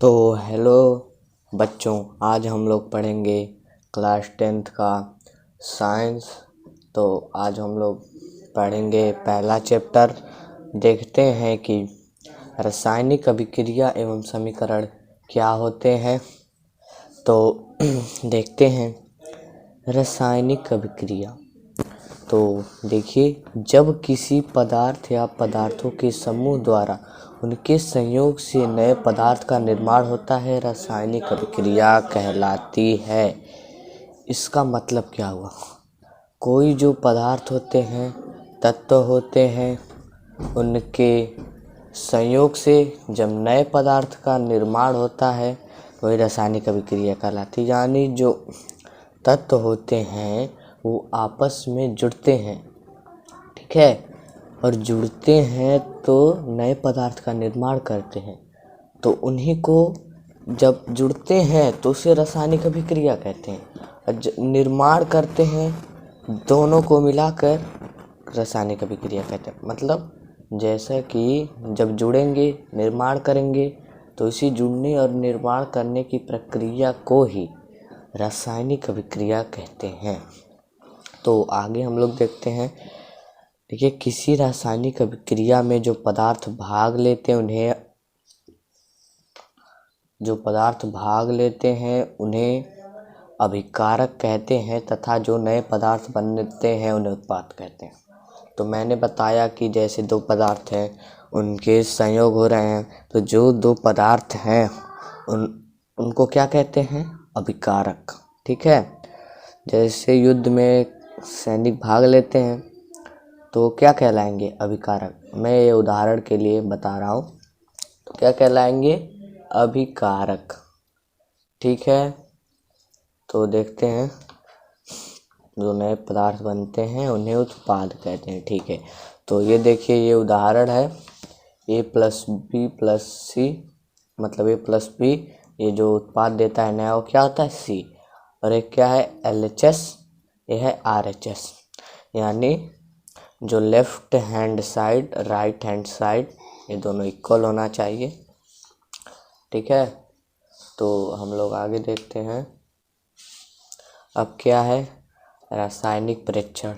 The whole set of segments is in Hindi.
तो हेलो बच्चों, आज हम लोग पढ़ेंगे क्लास 10th का साइंस। तो आज हम लोग पढ़ेंगे पहला चैप्टर। देखते हैं कि रासायनिक अभिक्रिया एवं समीकरण क्या होते हैं। तो देखते हैं रासायनिक अभिक्रिया। तो देखिए, जब किसी पदार्थ या पदार्थों के समूह द्वारा उनके संयोग से नए पदार्थ का निर्माण होता है, रासायनिक अभिक्रिया कहलाती है। इसका मतलब क्या हुआ? कोई जो पदार्थ होते हैं, तत्व होते हैं, उनके संयोग से जब नए पदार्थ का निर्माण होता है वही रासायनिक अभिक्रिया कहलाती है। यानी जो तत्व होते हैं वो आपस में जुड़ते हैं, ठीक है, और जुड़ते हैं तो नए पदार्थ का निर्माण करते हैं। तो उन्हीं को जब जुड़ते हैं तो उसे रासायनिक अभिक्रिया कहते हैं। और निर्माण करते हैं, दोनों को मिलाकर रासायनिक अभिक्रिया कहते हैं। मतलब जैसा कि जब जुड़ेंगे, निर्माण करेंगे, तो इसी जुड़ने और निर्माण करने की प्रक्रिया को ही रासायनिक अभिक्रिया कहते हैं। तो आगे हम लोग देखते हैं। देखिए, किसी रासायनिक अभिक्रिया में जो पदार्थ भाग लेते हैं उन्हें अभिकारक कहते हैं, तथा जो नए पदार्थ बनते हैं उन्हें उत्पाद कहते हैं। तो मैंने बताया कि जैसे दो पदार्थ हैं, उनके संयोग हो रहे हैं, तो जो दो पदार्थ हैं उनको क्या कहते हैं? अभिकारक, ठीक है। जैसे युद्ध में सैनिक भाग लेते हैं तो क्या कहलाएंगे? अभिकारक। मैं ये उदाहरण के लिए बता रहा हूँ, तो क्या कहलाएंगे? अभिकारक, ठीक है। तो देखते हैं, जो नए पदार्थ बनते हैं उन्हें उत्पाद कहते हैं, ठीक है। तो ये देखिए, ये उदाहरण है A+B+C, मतलब A+B, ये जो उत्पाद देता है नया वो क्या होता है? C। और एक क्या है? LHS, ये है RHS। यानी जो left hand side, right hand side, ये दोनों इक्वल होना चाहिए, ठीक है। तो हम लोग आगे देखते हैं। अब क्या है? रासायनिक परीक्षण।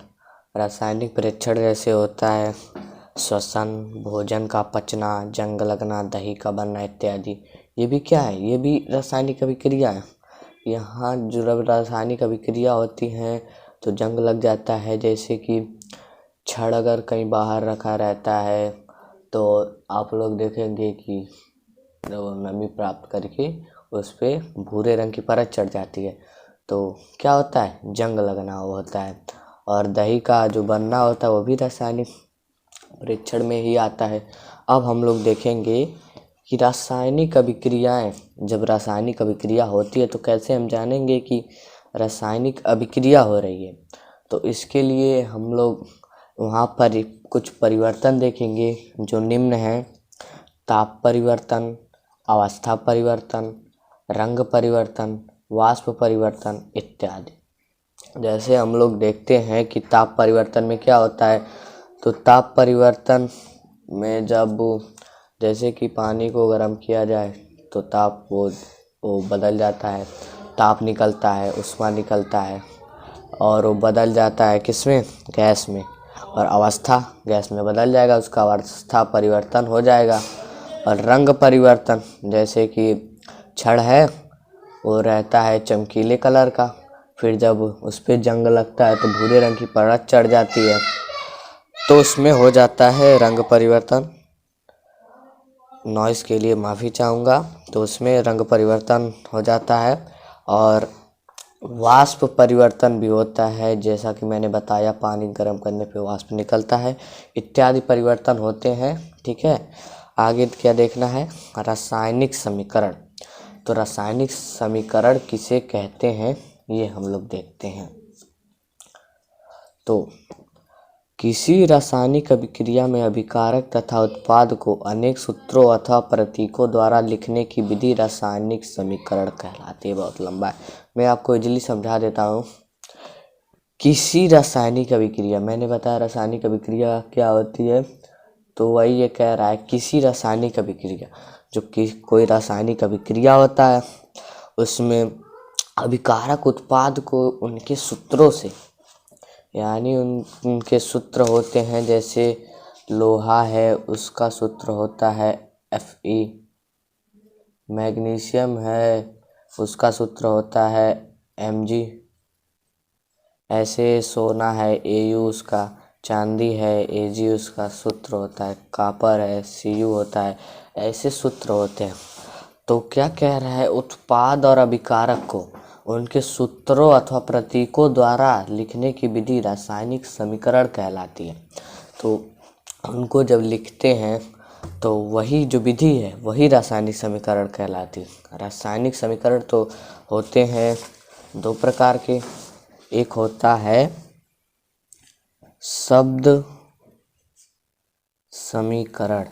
रासायनिक परीक्षण जैसे होता है श्वसन, भोजन का पचना, जंग लगना, दही का बनना इत्यादि। ये भी क्या है? ये भी रासायनिक अभिक्रिया है। यहाँ जो रासायनिक अभिक्रिया होती हैं तो जंग लग जाता है। जैसे कि छड़ अगर कहीं बाहर रखा रहता है तो आप लोग देखेंगे कि नमी प्राप्त करके उस पर भूरे रंग की परत चढ़ जाती है, तो क्या होता है? जंग लगना वो होता है। और दही का जो बनना होता है वो भी रासायनिक परीक्षण में ही आता है। अब हम लोग देखेंगे कि रासायनिक अभिक्रियाएं, जब रासायनिक अभिक्रिया होती है तो कैसे हम जानेंगे कि रासायनिक अभिक्रिया हो रही है। तो इसके लिए हम लोग वहाँ पर कुछ परिवर्तन देखेंगे जो निम्न हैं: ताप परिवर्तन, अवस्था परिवर्तन, रंग परिवर्तन, वाष्प परिवर्तन इत्यादि। जैसे हम लोग देखते हैं कि ताप परिवर्तन में क्या होता है, तो ताप परिवर्तन में जब जैसे कि पानी को गर्म किया जाए तो ताप वो बदल जाता है, ताप निकलता है, ऊष्मा निकलता है, और वो बदल जाता है किसमें? गैस में। और अवस्था गैस में बदल जाएगा, उसका अवस्था परिवर्तन हो जाएगा। और रंग परिवर्तन, जैसे कि छड़ है वो रहता है चमकीले कलर का, फिर जब उस पर जंग लगता है तो भूरे रंग की परत चढ़ जाती है, तो उसमें हो जाता है रंग परिवर्तन। नॉइस के लिए माफ़ी चाहूँगा। तो उसमें रंग परिवर्तन हो जाता है। और वाष्प परिवर्तन भी होता है, जैसा कि मैंने बताया, पानी गर्म करने पे वाष्प निकलता है, इत्यादि परिवर्तन होते हैं, ठीक है। आगे क्या देखना है? रासायनिक समीकरण। तो रासायनिक समीकरण किसे कहते हैं ये हम लोग देखते हैं। तो किसी रासायनिक अभिक्रिया में अभिकारक तथा उत्पाद को अनेक सूत्रों अथवा प्रतीकों द्वारा लिखने की विधि रासायनिक समीकरण कहलाती है। बहुत लंबा है, मैं आपको इजीली समझा देता हूँ। किसी रासायनिक अभिक्रिया, मैंने बताया रासायनिक अभिक्रिया क्या होती है, तो वही ये कह रहा है किसी रासायनिक अभिक्रिया जो कि कोई रासायनिक अभिक्रिया होता है उसमें अभिकारक उत्पाद को उनके सूत्रों से, यानी उनके सूत्र होते हैं, जैसे लोहा है उसका सूत्र होता है Fe, मैग्नीशियम है उसका सूत्र होता है Mg, ऐसे सोना है Au उसका, चांदी है Ag उसका सूत्र होता है, कॉपर है Cu होता है, ऐसे सूत्र होते हैं। तो क्या कह रहा है, उत्पाद और अभिकारक को उनके सूत्रों अथवा प्रतीकों द्वारा लिखने की विधि रासायनिक समीकरण कहलाती है। तो उनको जब लिखते हैं तो वही जो विधि है वही रासायनिक समीकरण कहलाती है। रासायनिक समीकरण तो होते हैं दो प्रकार के, एक होता है शब्द समीकरण,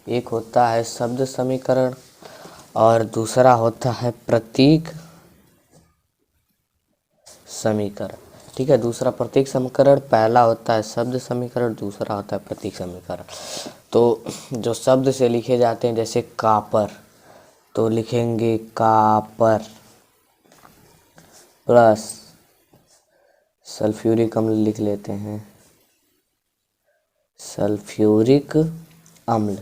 एक होता है शब्द समीकरण और दूसरा होता है प्रतीक समीकरण। ठीक है, दूसरा प्रतीक समीकरण, पहला होता है शब्द समीकरण, दूसरा होता है प्रतीक समीकरण। तो जो शब्द से लिखे जाते हैं जैसे कॉपर, तो लिखेंगे कॉपर प्लस सल्फ्यूरिक अम्ल, लिख लेते हैं सल्फ्यूरिक अम्ल।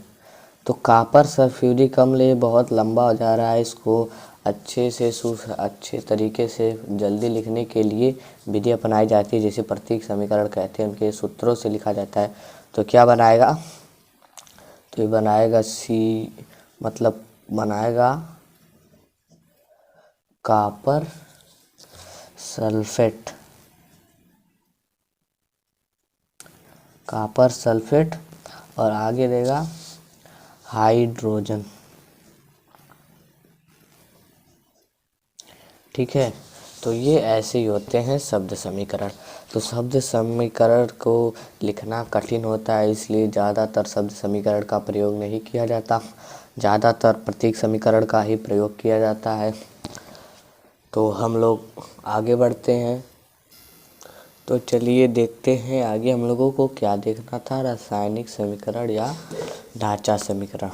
तो कॉपर सल्फ्यूरिक अम्ल ये बहुत लंबा हो जा रहा है, इसको अच्छे तरीके से जल्दी लिखने के लिए विधि अपनाई जाती है, जैसे प्रतीक समीकरण कहते हैं, उनके सूत्रों से लिखा जाता है। तो क्या बनाएगा, तो ये बनाएगा मतलब बनाएगा कॉपर सल्फेट, कॉपर सल्फेट और आगे देगा हाइड्रोजन। ठीक है, तो ये ऐसे ही होते हैं शब्द समीकरण। तो शब्द समीकरण को लिखना कठिन होता है, इसलिए ज़्यादातर शब्द समीकरण का प्रयोग नहीं किया जाता, ज़्यादातर प्रतीक समीकरण का ही प्रयोग किया जाता है। तो हम लोग आगे बढ़ते हैं। तो चलिए देखते हैं आगे हम लोगों को क्या देखना था, रासायनिक समीकरण या ढांचा समीकरण।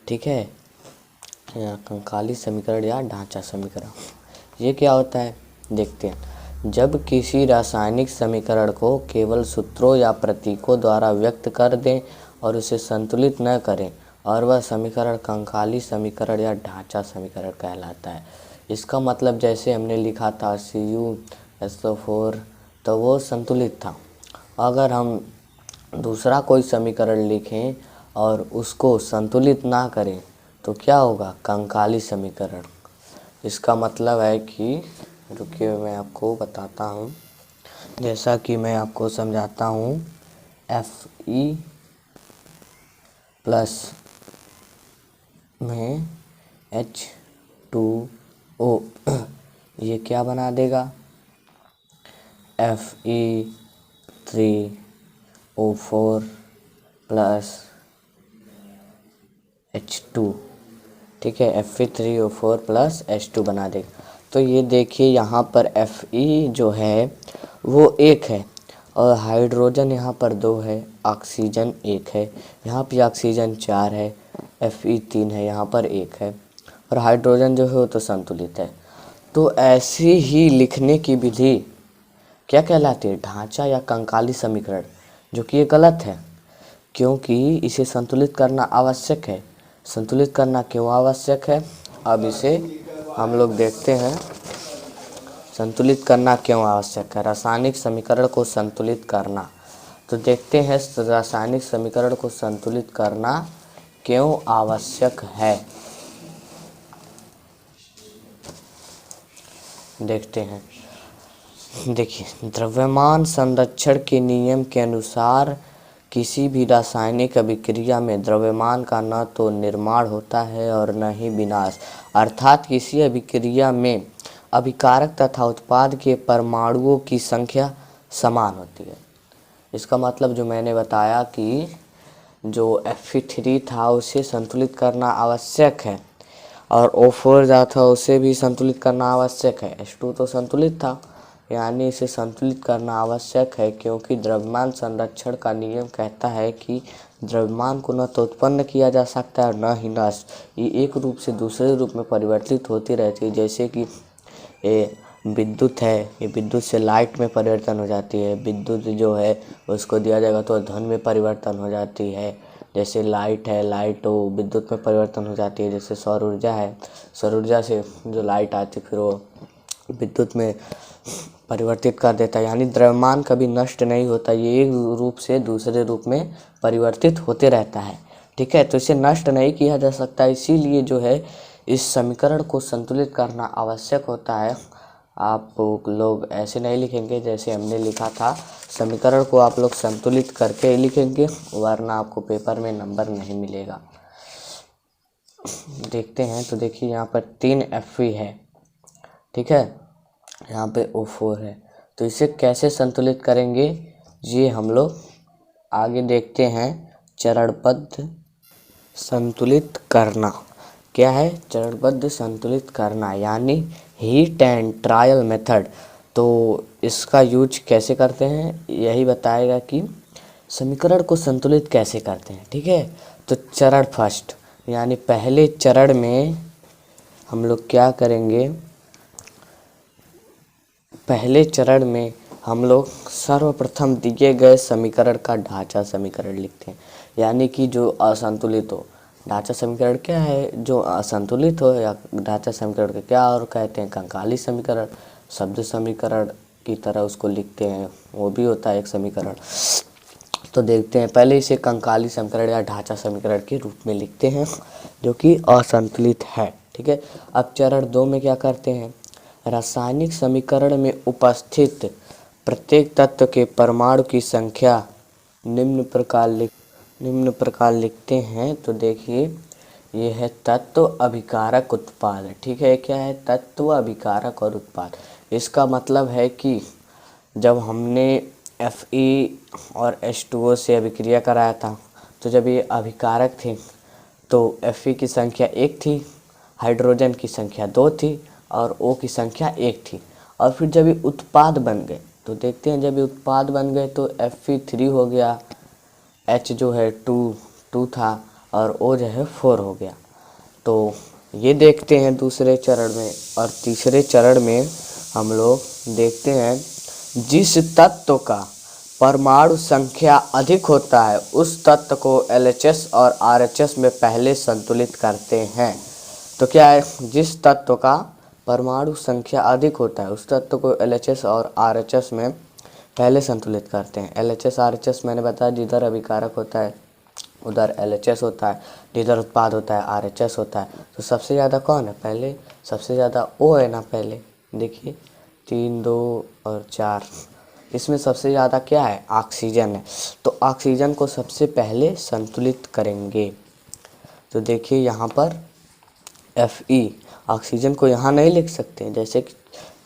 ठीक है, या कंकाली समीकरण या ढांचा समीकरण, ये क्या होता है देखते हैं। जब किसी रासायनिक समीकरण को केवल सूत्रों या प्रतीकों द्वारा व्यक्त कर दें और उसे संतुलित न करें और वह समीकरण कंकाली समीकरण या ढांचा समीकरण कहलाता है। इसका मतलब जैसे हमने लिखा था CuSO4, तो वो संतुलित था। अगर हम दूसरा कोई समीकरण लिखें और उसको संतुलित ना करें तो क्या होगा, कंकाली समीकरण। इसका मतलब है कि, रुकिए मैं आपको बताता हूँ, जैसा कि मैं आपको समझाता हूँ, Fe प्लस में H2O ये क्या बना देगा, Fe3O4 प्लस H2। ठीक है, Fe3O4 प्लस H2 बना देगा। तो ये देखिए यहाँ पर Fe जो है वो 1 है और हाइड्रोजन यहाँ पर 2 है, ऑक्सीजन 1 है, यहाँ पे ऑक्सीजन 4 है, Fe 3 है, यहाँ पर 1 है और हाइड्रोजन जो है वो तो संतुलित है। तो ऐसे ही लिखने की विधि क्या कहलाती है, ढांचा या कंकाली समीकरण, जो कि ये गलत है क्योंकि इसे संतुलित करना आवश्यक है। संतुलित करना क्यों आवश्यक है, अब इसे हम लोग देखते हैं। संतुलित करना क्यों आवश्यक है, रासायनिक समीकरण को संतुलित करना, तो देखते हैं रासायनिक समीकरण को संतुलित करना क्यों आवश्यक है, देखते हैं। देखिए, द्रव्यमान संरक्षण के नियम के अनुसार किसी भी रासायनिक अभिक्रिया में द्रव्यमान का न तो निर्माण होता है और न ही विनाश, अर्थात किसी अभिक्रिया में अभिकारक तथा उत्पाद के परमाणुओं की संख्या समान होती है। इसका मतलब जो मैंने बताया कि जो Fe3 था उसे संतुलित करना आवश्यक है और O4 जो था उसे भी संतुलित करना आवश्यक है। H2 तो संतुलित था, यानी इसे संतुलित करना आवश्यक है, क्योंकि द्रव्यमान संरक्षण का नियम कहता है कि द्रव्यमान को न तो उत्पन्न किया जा सकता है और न ही नष्ट, ये एक रूप से दूसरे रूप में परिवर्तित होती रहती है। जैसे कि ये विद्युत है, ये विद्युत से लाइट में परिवर्तन हो जाती है, विद्युत जो है उसको दिया जाएगा तो धन में परिवर्तन हो जाती है। जैसे लाइट है, लाइट वो विद्युत में परिवर्तन हो जाती है। जैसे सौर ऊर्जा है, सौर ऊर्जा से जो लाइट आती है फिर वो विद्युत में परिवर्तित कर देता है। यानी द्रव्यमान कभी नष्ट नहीं होता, ये एक रूप से दूसरे रूप में परिवर्तित होते रहता है। ठीक है, तो इसे नष्ट नहीं किया जा सकता, इसीलिए जो है इस समीकरण को संतुलित करना आवश्यक होता है। आप लोग ऐसे नहीं लिखेंगे जैसे हमने लिखा था, समीकरण को आप लोग संतुलित करके ही लिखेंगे, वरना आपको पेपर में नंबर नहीं मिलेगा। देखते हैं, तो देखिए यहाँ पर 3 Fe है, ठीक है, यहाँ पे O4 है, तो इसे कैसे संतुलित करेंगे ये हम लोग आगे देखते हैं। चरणबद्ध संतुलित करना क्या है? चरणबद्ध संतुलित करना यानी हीट एंड ट्रायल मेथड। तो इसका यूज कैसे करते हैं यही बताएगा कि समीकरण को संतुलित कैसे करते हैं। ठीक है, तो चरण फर्स्ट यानी पहले चरण में हम लोग क्या करेंगे, पहले चरण में हम लोग सर्वप्रथम दिए गए समीकरण का ढांचा समीकरण लिखते हैं। यानी कि जो असंतुलित हो, ढांचा समीकरण क्या है, जो असंतुलित हो या ढांचा समीकरण को क्या और कहते हैं, कंकाली समीकरण, शब्द समीकरण की तरह उसको लिखते हैं, वो भी होता है एक समीकरण। तो देखते हैं, पहले इसे कंकाली समीकरण या ढांचा समीकरण के रूप में लिखते हैं जो कि असंतुलित है। ठीक है, अब चरण 2 में क्या करते हैं, रासायनिक समीकरण में उपस्थित प्रत्येक तत्व के परमाणु की संख्या निम्न प्रकार लिखते हैं। तो देखिए ये है तत्व, अभिकारक, उत्पाद। ठीक है, क्या है, तत्व, अभिकारक और उत्पाद। इसका मतलब है कि जब हमने Fe और H2O से अभिक्रिया कराया था, तो जब ये अभिकारक थे तो Fe की संख्या 1 थी, हाइड्रोजन की संख्या 2 थी और O की संख्या 1 थी। और फिर जब ये उत्पाद बन गए तो देखते हैं, जब ये उत्पाद बन गए तो Fe3 हो गया, H जो है 2 था और O जो है 4 हो गया। तो ये देखते हैं दूसरे चरण में। और तीसरे चरण में हम लोग देखते हैं, जिस तत्व का परमाणु संख्या अधिक होता है उस तत्व को LHS और RHS में पहले संतुलित करते हैं। तो क्या है, जिस तत्व का परमाणु संख्या अधिक होता है उस तत्व को LHS और RHS में पहले संतुलित करते हैं। LHS RHS मैंने बताया, जिधर अभिकारक होता है उधर LHS होता है, जिधर उत्पाद होता है RHS होता है। तो सबसे ज़्यादा कौन है, पहले सबसे ज़्यादा O है ना, पहले देखिए 3, 2 और 4, इसमें सबसे ज़्यादा क्या है, ऑक्सीजन है। तो ऑक्सीजन को सबसे पहले संतुलित करेंगे। तो देखिए यहाँ पर Fe, ऑक्सीजन को यहाँ नहीं लिख सकते, जैसे कि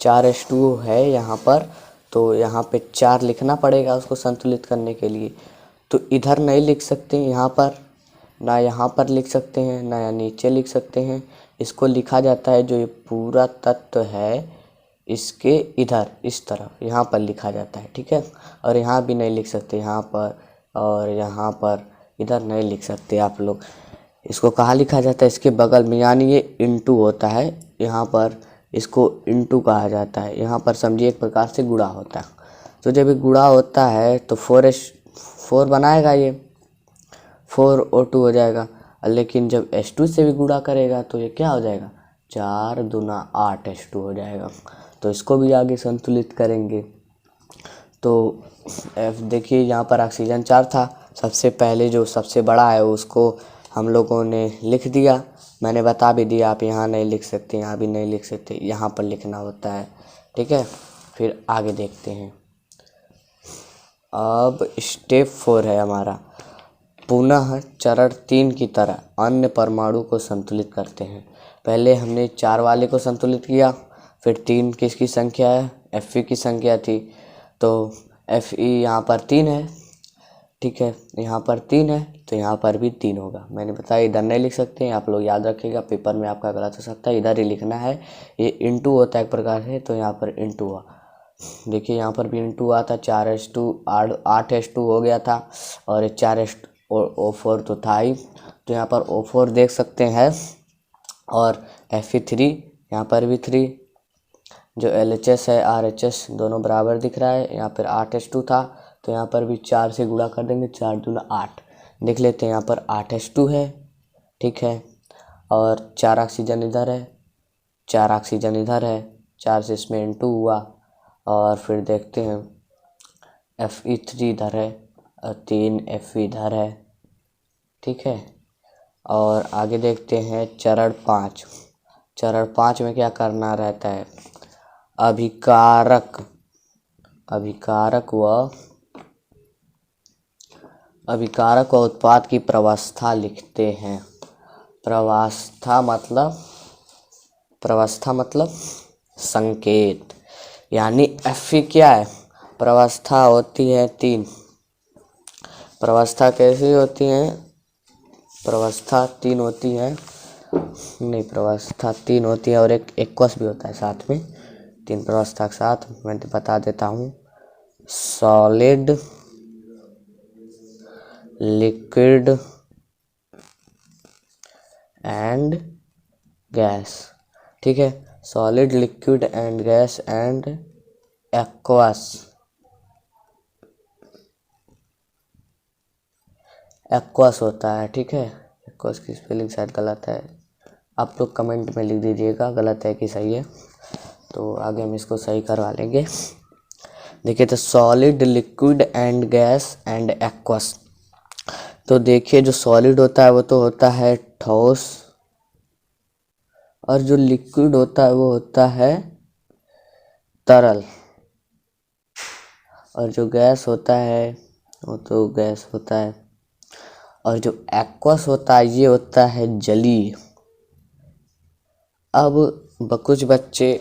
4H2O है यहाँ पर, तो यहाँ पे 4 लिखना पड़ेगा उसको संतुलित करने के लिए। तो इधर नहीं लिख सकते, यहाँ पर ना, यहाँ पर लिख सकते हैं ना, या नीचे लिख सकते हैं। इसको लिखा जाता है, जो ये पूरा तत्व है इसके इधर इस तरफ यहाँ पर लिखा जाता है। ठीक है, और यहाँ भी नहीं लिख सकते, यहाँ पर और यहाँ पर इधर नहीं लिख सकते आप लोग। इसको कहाँ लिखा जाता है, इसके बगल में, यानी ये इंटू होता है, यहाँ पर इसको इंटू कहा जाता है। यहाँ पर समझिए एक प्रकार से गुणा होता है। तो जब ये गुणा होता है तो 4 बनाएगा, ये 4O2 हो जाएगा। लेकिन जब H2 से भी गुणा करेगा तो ये क्या हो जाएगा, 4 दूना 8 H2 हो जाएगा। तो इसको भी आगे संतुलित करेंगे। तो देखिए यहाँ पर ऑक्सीजन 4 था, सबसे पहले जो सबसे बड़ा है उसको हम लोगों ने लिख दिया, मैंने बता भी दिया, आप यहाँ नहीं लिख सकते, यहाँ भी नहीं लिख सकते, यहाँ पर लिखना होता है। ठीक है, फिर आगे देखते हैं। अब स्टेप 4 है हमारा, पुनः चरण 3 की तरह अन्य परमाणु को संतुलित करते हैं। पहले हमने 4 वाले को संतुलित किया, फिर 3 किसकी संख्या है, Fe की संख्या थी, तो Fe यहाँ पर 3 है। ठीक है, यहाँ पर 3 है तो यहाँ पर भी 3 होगा। मैंने बताया इधर नहीं लिख सकते हैं, आप लोग याद रखिएगा, पेपर में आपका गलत हो सकता है, इधर ही लिखना है। ये इंटू होता है एक प्रकार से, तो यहाँ पर इंटू हुआ। देखिए यहाँ पर भी इंटू आता, 4H2 8H2 हो गया था, और ये 4H4 तो था ही, तो यहाँ पर O4 देख सकते हैं। और Fe3 यहाँ पर भी 3, जो LHS है RHS दोनों बराबर दिख रहा है। यहाँ पर 8H2 था, तो यहाँ पर भी 4 से गुणा कर देंगे, 4 दूना 8। देख लेते हैं, यहाँ पर 8H2 है, ठीक है, और 4 ऑक्सीजन इधर है, 4 ऑक्सीजन इधर है, 4 से इसमें इंटू हुआ, और फिर देखते हैं Fe3 इधर है और 3 Fe इधर है, ठीक है। और आगे देखते हैं चरण 5। चरण 5 में क्या करना रहता है, अभिकारक व उत्पाद की प्रवस्था लिखते हैं। प्रवस्था मतलब संकेत, यानी Fe क्या है, प्रवस्था होती है 3। प्रवस्था कैसी होती है, प्रवस्था 3 होती है, नहीं प्रवस्था 3 होती है और एक एक्वस भी होता है साथ में। 3 प्रवस्था के साथ मैं बता देता हूँ, सॉलिड, लिक्विड एंड गैस, ठीक है। Solid, liquid and gas and aqueous होता है, ठीक है। एक्वस की स्पेलिंग शायद गलत है, आप लोग कमेंट में लिख दीजिएगा गलत है कि सही है, तो आगे हम इसको सही करवा लेंगे। देखिए, तो solid, liquid and gas and aqueous. तो देखिए, जो सॉलिड होता है वो तो होता है ठोस, और जो लिक्विड होता है वो होता है तरल, और जो गैस होता है वो तो गैस होता है, और जो एक्वस होता है ये होता है जलीय। अब कुछ बच्चे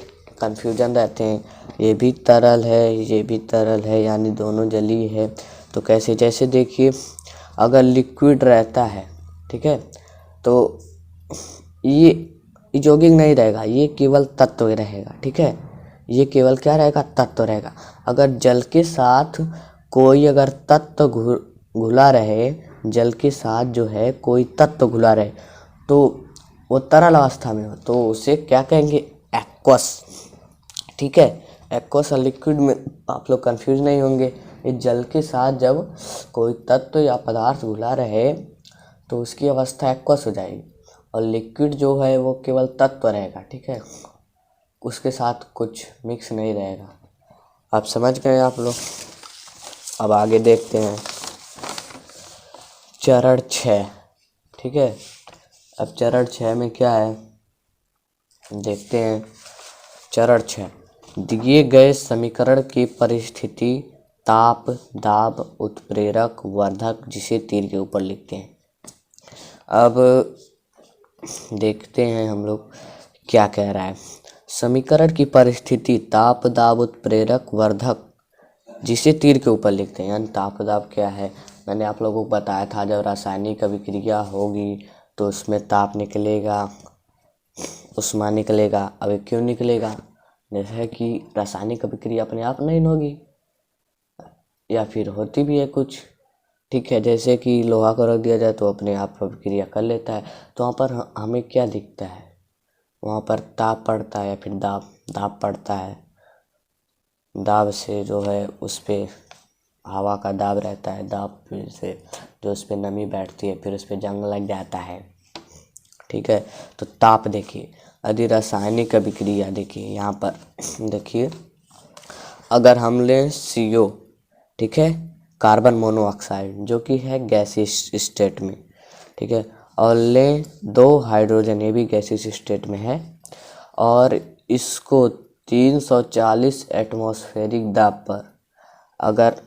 कन्फ्यूजन रहते हैं, ये भी तरल है, ये भी तरल है, यानी दोनों जलीय है। तो कैसे, जैसे देखिए, अगर लिक्विड रहता है, ठीक है, तो ये यौगिक नहीं रहेगा, ये केवल तत्व रहेगा, ठीक है। ये केवल क्या रहेगा, तत्व रहेगा। अगर जल के साथ कोई अगर तत्व घुला रहे, जल के साथ जो है कोई तत्व घुला रहे, तो वो तरल अवस्था में हो, तो उसे क्या कहेंगे, एक्वस, ठीक है। एक्वस और लिक्विड में आप लोग कंफ्यूज नहीं होंगे। ये जल के साथ जब कोई तत्व या पदार्थ घुला रहे तो उसकी अवस्था एक्वस हो जाएगी, और लिक्विड जो है वो केवल तत्व रहेगा, ठीक है, उसके साथ कुछ मिक्स नहीं रहेगा। आप समझ गए आप लोग। अब आगे देखते हैं चरण 6, ठीक है। अब चरण 6 में क्या है, देखते हैं। चरण 6, दिए गए समीकरण की परिस्थिति ताप, दाब, उत्प्रेरक, वर्धक, जिसे तीर के ऊपर लिखते हैं। अब देखते हैं हम लोग क्या कह रहा है। समीकरण की परिस्थिति ताप, दाब, उत्प्रेरक, वर्धक, जिसे तीर के ऊपर लिखते हैं। यानी ताप दाब क्या है, मैंने आप लोगों को बताया था, जब रासायनिक अभिक्रिया होगी तो उसमें ताप निकलेगा, उष्मा निकलेगा। अब ये क्यों निकलेगा, जैसे कि रासायनिक अभिक्रिया अपने आप नहीं होगी, या फिर होती भी है कुछ, ठीक है। जैसे कि लोहा को रख दिया जाए तो अपने आप अभिक्रिया कर लेता है, तो वहाँ पर हमें क्या दिखता है, वहाँ पर ताप पड़ता है या फिर दाब पड़ता है। दाब से जो है उस पर हवा का दाब रहता है, दाब से जो उस पर नमी बैठती है, फिर उस पर जंग लग जाता है, ठीक है। तो ताप देखिए, यदि रासायनिक अभिक्रिया देखिए, यहाँ पर देखिए, अगर हम लें CO, ठीक है, कार्बन मोनोऑक्साइड, जो कि है गैसीय स्टेट में, ठीक है, और लें 2 हाइड्रोजन, ये भी गैसीय स्टेट में है, और इसको 340 एटमॉस्फेरिक दाब पर अगर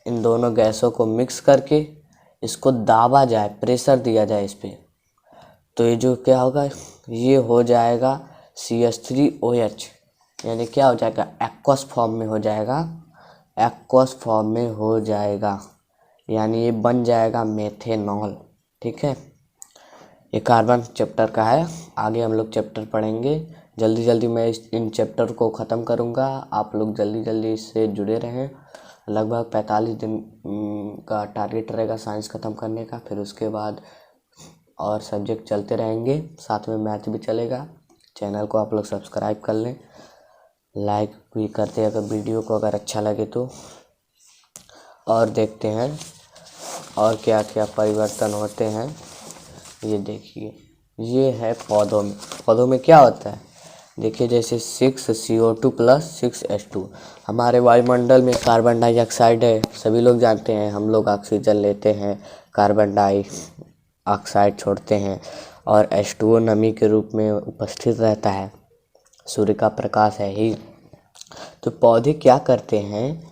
इन दोनों गैसों को मिक्स करके इसको दाबा जाए, प्रेशर दिया जाए इस पर, तो ये जो क्या होगा, ये हो जाएगा CH3OH, यानी क्या हो जाएगा, एक्वस फॉर्म में हो जाएगा, एक्वस फॉर्म में हो जाएगा, यानी ये बन जाएगा मेथेनॉल, ठीक है। ये कार्बन चैप्टर का है, आगे हम लोग चैप्टर पढ़ेंगे जल्दी जल्दी मैं इन चैप्टर को ख़त्म करूँगा। आप लोग जल्दी जल्दी इससे जुड़े रहें। लगभग 45 दिन का टारगेट रहेगा साइंस ख़त्म करने का। फिर उसके बाद और सब्जेक्ट चलते रहेंगे, साथ में मैथ भी चलेगा। चैनल को आप लोग सब्सक्राइब कर लें, लाइक भी करते हैं अगर वीडियो को अगर अच्छा लगे तो। और देखते हैं और क्या क्या परिवर्तन होते हैं। ये देखिए, ये है पौधों में। पौधों में क्या होता है देखिए, जैसे 6CO2 + 6H2। हमारे वायुमंडल में कार्बन डाइऑक्साइड है, सभी लोग जानते हैं। हम लोग ऑक्सीजन लेते हैं, कार्बन डाइऑक्साइड छोड़ते हैं, और H2O नमी के रूप में उपस्थित रहता है। सूर्य का प्रकाश है ही। तो पौधे क्या करते हैं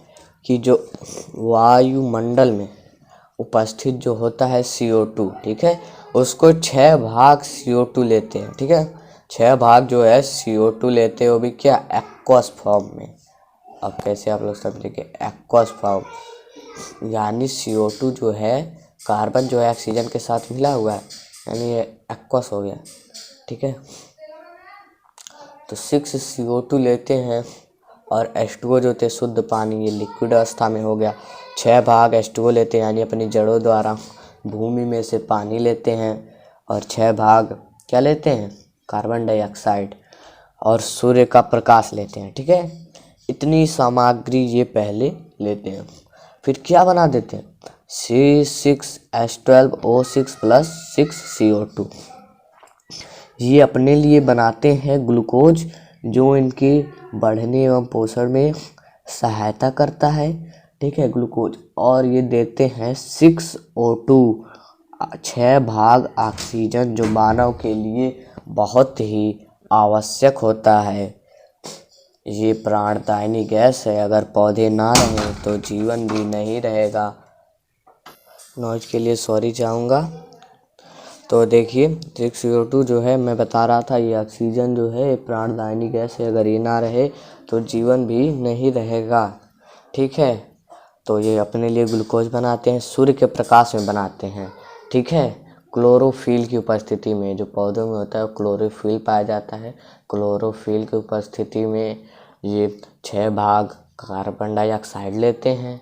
कि जो वायुमंडल में उपस्थित जो होता है CO2, ठीक है, उसको 6 भाग CO2 लेते हैं, ठीक है। 6 भाग जो है CO2 लेते हैं, वो भी क्या, एक्वस फॉर्म में। अब कैसे आप लोग समझेंगे, एक्वस फॉर्म यानी CO2 जो है, कार्बन जो है ऑक्सीजन के साथ मिला हुआ है, यानी ये एक्वस हो गया, ठीक है। तो 6CO2 लेते हैं, और H2O जो होते शुद्ध पानी, ये लिक्विड अवस्था में हो गया। 6 भाग H2O लेते हैं, यानी अपनी जड़ों द्वारा भूमि में से पानी लेते हैं, और 6 भाग क्या लेते हैं, कार्बन डाइऑक्साइड और सूर्य का प्रकाश लेते हैं, ठीक है। इतनी सामग्री ये पहले लेते हैं, फिर क्या बना देते हैं, C6H12O6 + 6CO2। ये अपने लिए बनाते हैं ग्लूकोज, जो इनके बढ़ने एवं पोषण में सहायता करता है, ठीक है, ग्लूकोज। और ये देते हैं 6O2, 6 भाग ऑक्सीजन, जो मानव के लिए बहुत ही आवश्यक होता है। ये प्राणदायिनी गैस है, अगर पौधे ना रहें तो जीवन भी नहीं रहेगा। नॉइज के लिए सॉरी चाहूँगा। तो देखिए, 6CO2 जो है मैं बता रहा था, ये ऑक्सीजन जो है प्राणदायिनी गैस है, अगर ये ना रहे तो जीवन भी नहीं रहेगा, ठीक है। तो ये अपने लिए ग्लूकोज बनाते हैं, सूर्य के प्रकाश में बनाते हैं, ठीक है। क्लोरोफिल की उपस्थिति में, जो पौधों में होता है क्लोरोफिल पाया जाता है, क्लोरोफिल की उपस्थिति में ये 6 भाग कार्बन डाइऑक्साइड लेते हैं,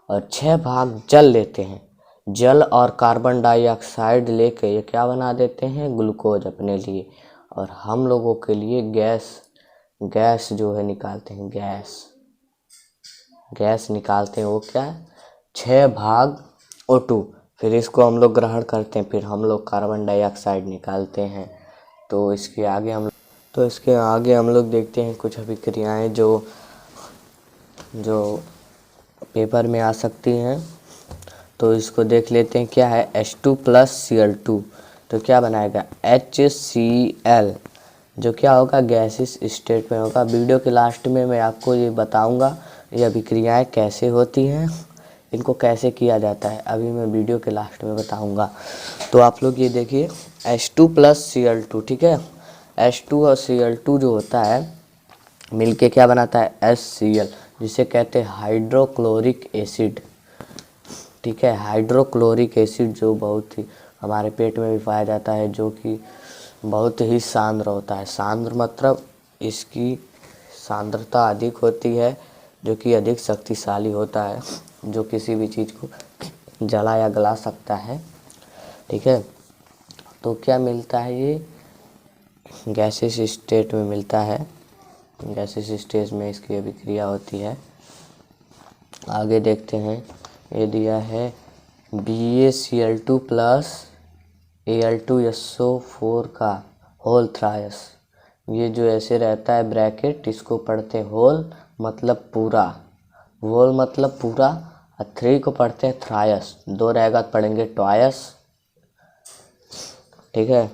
और 6 भाग जल लेते हैं। जल और कार्बन डाइऑक्साइड लेके ये क्या बना देते हैं, ग्लूकोज अपने लिए, और हम लोगों के लिए गैस जो है निकालते हैं, गैस निकालते हैं। वो क्या है, 6 भाग O2। फिर इसको हम लोग ग्रहण करते हैं, फिर हम लोग कार्बन डाइऑक्साइड निकालते हैं। तो इसके आगे हम लोग देखते हैं कुछ अभिक्रियाएं जो पेपर में आ सकती हैं। तो इसको देख लेते हैं, क्या है, H2 + Cl2। तो क्या बनाएगा, HCl, जो क्या होगा, गैसिस स्टेट में होगा। वीडियो के लास्ट में मैं आपको ये बताऊंगा ये अभिक्रियाएं कैसे होती हैं, इनको कैसे किया जाता है, अभी मैं वीडियो के लास्ट में बताऊंगा। तो आप लोग ये देखिए, H2 + Cl2, ठीक है। H2 और Cl2 जो होता है मिलके क्या बनाता है, HCl, जिसे कहते हैं हाइड्रोक्लोरिक एसिड, ठीक है। हाइड्रोक्लोरिक एसिड जो बहुत ही हमारे पेट में भी पाया जाता है, जो कि बहुत ही सांद्र होता है। सांद्र मतलब इसकी सांद्रता अधिक होती है, जो कि अधिक शक्तिशाली होता है, जो किसी भी चीज़ को जला या गला सकता है, ठीक है। तो क्या मिलता है, ये गैसेस स्टेट में मिलता है। गैसेस स्टेज में इसकी अभिक्रिया होती है। आगे देखते हैं, ये दिया है BaCl2 + Al2SO4 का होल थ्रायस। ये जो ऐसे रहता है ब्रैकेट, इसको पढ़ते हैं होल मतलब पूरा, होल मतलब पूरा, और 3 को पढ़ते हैं थ्रायस, 2 रहेगा तो पढ़ेंगे ट्वायस, ठीक है।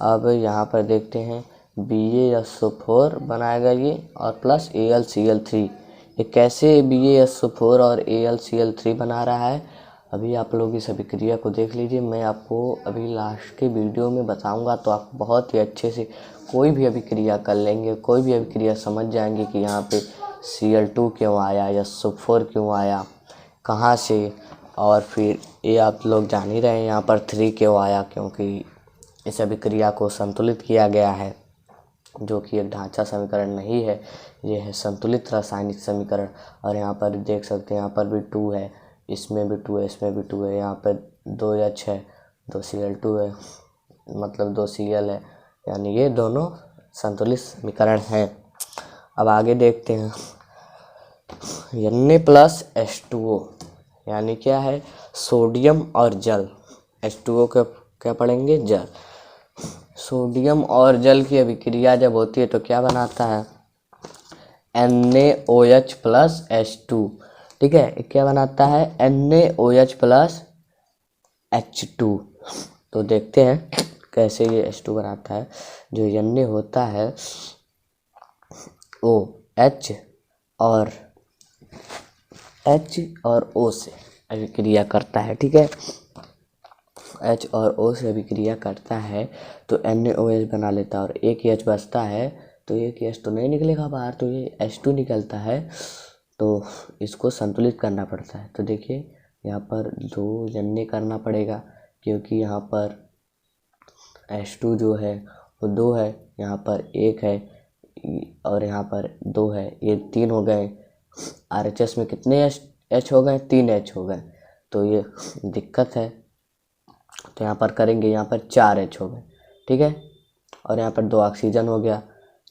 अब यहाँ पर देखते हैं BaSO4 बनाएगा ये, और प्लस AlCl3। ये कैसे BaSO4 और AlCl3 बना रहा है, अभी आप लोग इस अभिक्रिया को देख लीजिए। मैं आपको अभी लास्ट के वीडियो में बताऊंगा, तो आप बहुत ही अच्छे से कोई भी अभिक्रिया कर लेंगे, कोई भी अभिक्रिया समझ जाएंगे कि यहाँ पे Cl2 क्यों आया या SO4 क्यों आया, कहाँ से। और फिर ये आप लोग जान ही रहे हैं यहाँ पर 3 क्यों आया, क्योंकि इस अभिक्रिया को संतुलित किया गया है। जो कि एक ढांचा समीकरण नहीं है, ये है संतुलित रासायनिक समीकरण। और यहाँ पर देख सकते हैं, यहाँ पर भी 2 है, इसमें भी 2 है, इसमें भी 2 है, यहाँ पर 2H है, 2Cl2 है, मतलब 2Cl है, यानी ये दोनों संतुलित समीकरण हैं। अब आगे देखते हैं, Na+H2O यानी क्या है, सोडियम और जल। H2O का क्या पढ़ेंगे, जल। सोडियम और जल की अभिक्रिया जब होती है तो क्या बनाता है, NaOH+H2। ठीक है, क्या बनाता है, NaOH+H2। तो देखते हैं कैसे ये H2 बनाता है। जो Na होता है OH और O से अभिक्रिया करता है। ठीक है, H और O से अभिक्रिया करता है तो NaOH बना लेता है, और एक H बचता है तो एक H तो नहीं निकलेगा बाहर, तो ये H2 निकलता है, तो इसको संतुलित करना पड़ता है। तो देखिए यहाँ पर 2 Na करना पड़ेगा, क्योंकि यहाँ पर H2 जो है वो 2 है, यहाँ पर 1 है और यहाँ पर 2 है, ये 3 हो गए। RHS में कितने H हो गए, 3 H हो गए, तो ये दिक्कत है। तो यहाँ पर करेंगे, यहाँ पर 4 H हो गए। ठीक है, और यहाँ पर 2 ऑक्सीजन हो गया,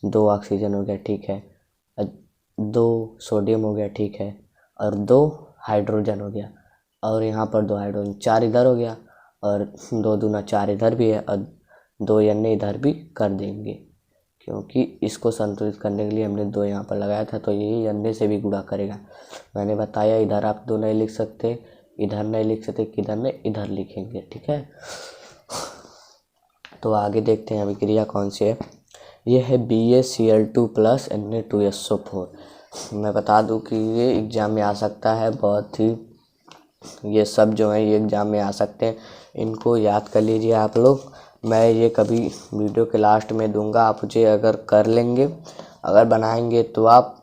2 ऑक्सीजन हो गया। ठीक है, 2 सोडियम हो गया। ठीक है, और 2 हाइड्रोजन हो गया, और यहाँ पर 2 हाइड्रोजन, 4 इधर हो गया, और 2 दूना 4 इधर भी है, और 2 Na इधर भी कर देंगे, क्योंकि इसको संतुलित करने के लिए हमने 2 यहाँ पर लगाया था, तो ये Na से भी गुणा करेगा। मैंने बताया इधर आप 2 नहीं लिख सकते, इधर नहीं लिख सकते, किधर नहीं, इधर लिखेंगे। ठीक है, तो आगे देखते हैं अभिक्रिया कौन सी है। ये है BaCl2 + Na2SO4। मैं बता दूं कि ये एग्ज़ाम में आ सकता है, बहुत ही, ये सब जो है ये एग्ज़ाम में आ सकते हैं, इनको याद कर लीजिए आप लोग। मैं ये कभी वीडियो के लास्ट में दूंगा, आप मुझे अगर कर लेंगे, अगर बनाएंगे तो आप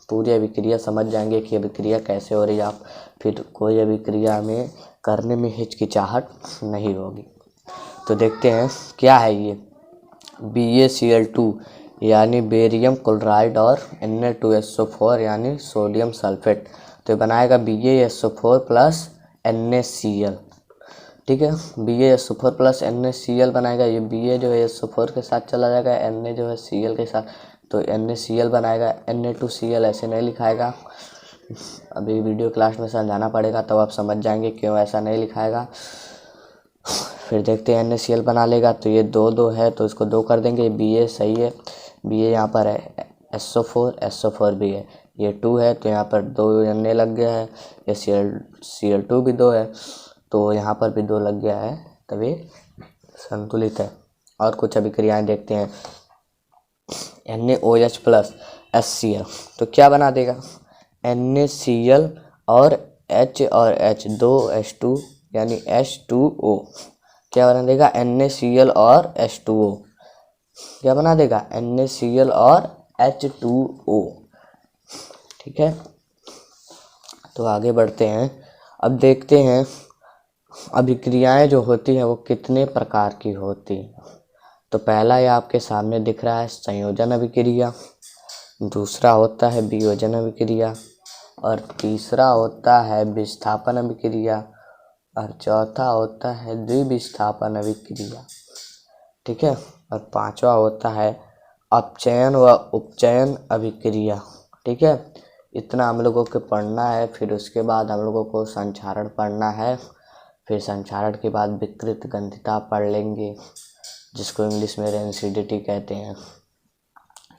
पूरी अभिक्रिया समझ जाएंगे कि अभिक्रिया कैसे हो रही है, आप फिर कोई अभिक्रिया में करने में हिचकिचाहट नहीं होगी। तो देखते हैं क्या है ये, BaCl2 यानी बेरियम क्लोराइड और Na2SO4 यानी सोडियम सल्फेट। तो ये बनाएगा BaSO4 + NaCl। ठीक है, BaSO4 + NaCl बनाएगा। ये Ba जो है SO4 के साथ चला जाएगा, Na जो है Cl के साथ, तो NaCl बनाएगा। Na2Cl ऐसे नहीं लिखाएगा, अभी वीडियो क्लास में समझाना पड़ेगा, तब आप समझ जाएंगे क्यों ऐसा नहीं लिखाएगा। फिर देखते हैं NaCl बना लेगा, तो ये 2 है, तो इसको 2 कर देंगे। Ba सही है, Ba यहाँ पर है, SO4 भी है, ये 2 है, तो यहाँ पर 2 Na लग गया है, ये Cl2 भी 2 है, तो यहाँ पर भी 2 लग गया है, तभी संतुलित है। और कुछ अभिक्रियाएं देखते हैं। NaOH+HCl, तो क्या बना देगा, NaCl और H 2H2 यानी H2O। क्या बना देगा, NaCl और H2O। क्या बना देगा, NaCl और H2O। ठीक है, तो आगे बढ़ते हैं। अब देखते हैं अभिक्रियाएं जो होती हैं वो कितने प्रकार की होती हैं। तो पहला ये आपके सामने दिख रहा है संयोजन अभिक्रिया, दूसरा होता है वियोजन अभिक्रिया, और तीसरा होता है विस्थापन अभिक्रिया, और चौथा होता है द्विविस्थापन अभिक्रिया। ठीक है, और पांचवा होता है अपचयन व उपचयन अभिक्रिया। ठीक है, इतना हम लोगों को पढ़ना है, फिर उसके बाद हम लोगों को संक्षारण पढ़ना है, फिर संक्षारण के बाद विकृत गंधिता पढ़ लेंगे, जिसको इंग्लिश में रेंसिडिटी कहते हैं।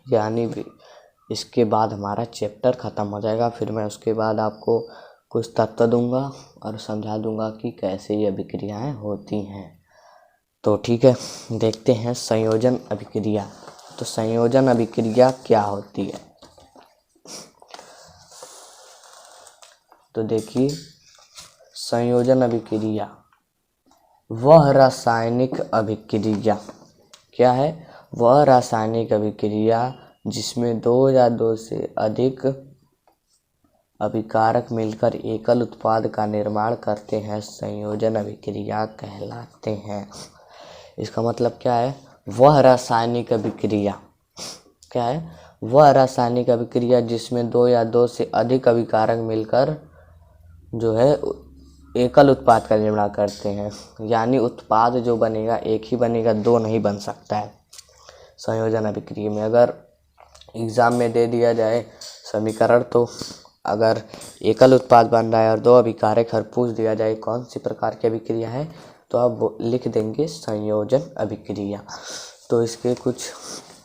यानी इसके बाद हमारा चैप्टर ख़त्म हो जाएगा। फिर मैं उसके बाद आपको कुछ तत्व दूंगा और समझा दूंगा कि कैसे ये अभिक्रियाएं होती हैं। तो ठीक है, देखते हैं संयोजन अभिक्रिया। तो संयोजन अभिक्रिया क्या होती है, तो देखिए संयोजन अभिक्रिया वह रासायनिक अभिक्रिया, क्या है, वह रासायनिक अभिक्रिया जिसमें 2 या 2 से अधिक अभिकारक मिलकर एकल उत्पाद का निर्माण करते हैं, संयोजन अभिक्रिया कहलाते हैं। इसका मतलब क्या है, वह रासायनिक अभिक्रिया क्या है, वह रासायनिक अभिक्रिया जिसमें दो या दो से अधिक अभिकारक मिलकर जो है एकल उत्पाद का निर्माण करते हैं। यानी उत्पाद जो बनेगा एक ही बनेगा, दो नहीं बन सकता है संयोजन अभिक्रिया में। अगर एग्ज़ाम में दे दिया जाए समीकरण, तो अगर एकल उत्पाद बन रहा है और दो अभिकारक और पूछ दिया जाए कौन सी प्रकार की अभिक्रिया है, तो आप लिख देंगे संयोजन अभिक्रिया। तो इसके कुछ